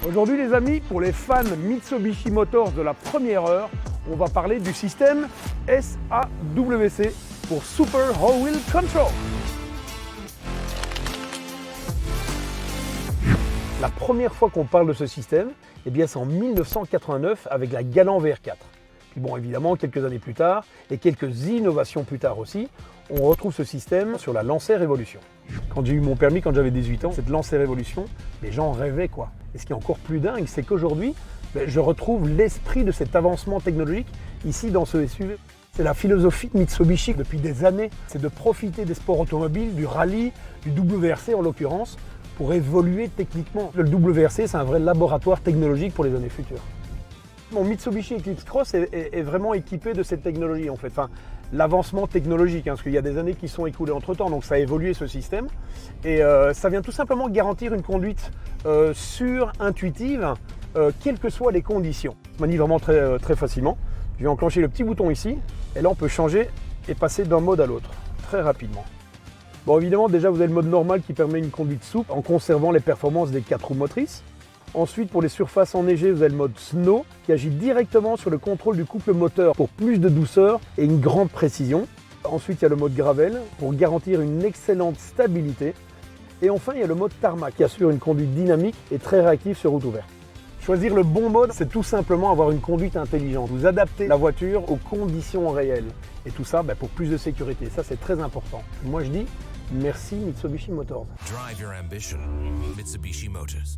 Aujourd'hui les amis, pour les fans Mitsubishi Motors de la première heure, on va parler du système SAWC pour Super All Wheel Control. La première fois qu'on parle de ce système, eh bien c'est en 1989 avec la Galant VR4. Puis bon, évidemment, quelques années plus tard, et quelques innovations plus tard aussi, on retrouve ce système sur la Lancer Evolution. Quand j'ai eu mon permis, quand j'avais 18 ans, cette Lancer Evolution, les gens rêvaient quoi. Et ce qui est encore plus dingue, c'est qu'aujourd'hui, je retrouve l'esprit de cet avancement technologique ici dans ce SUV. C'est la philosophie de Mitsubishi depuis des années, c'est de profiter des sports automobiles, du rallye, du WRC en l'occurrence, pour évoluer techniquement. Le WRC, c'est un vrai laboratoire technologique pour les années futures. Mon Mitsubishi Eclipse Cross est vraiment équipé de cette technologie en fait. Enfin, l'avancement technologique, parce qu'il y a des années qui sont écoulées entre temps, donc ça a évolué ce système. Et ça vient tout simplement garantir une conduite sûre, intuitive, quelles que soient les conditions. On manie vraiment très facilement. Je vais enclencher le petit bouton ici, et là on peut changer et passer d'un mode à l'autre, très rapidement. Bon, évidemment, déjà vous avez le mode normal qui permet une conduite souple en conservant les performances des 4 roues motrices. Ensuite, pour les surfaces enneigées, vous avez le mode Snow qui agit directement sur le contrôle du couple moteur pour plus de douceur et une grande précision. Ensuite, il y a le mode Gravel pour garantir une excellente stabilité. Et enfin, il y a le mode Tarmac qui assure une conduite dynamique et très réactive sur route ouverte. Choisir le bon mode, c'est tout simplement avoir une conduite intelligente. Vous adaptez la voiture aux conditions réelles. Et tout ça pour plus de sécurité. Ça, c'est très important. Moi, je dis merci Mitsubishi Motors. Drive your ambition, Mitsubishi Motors.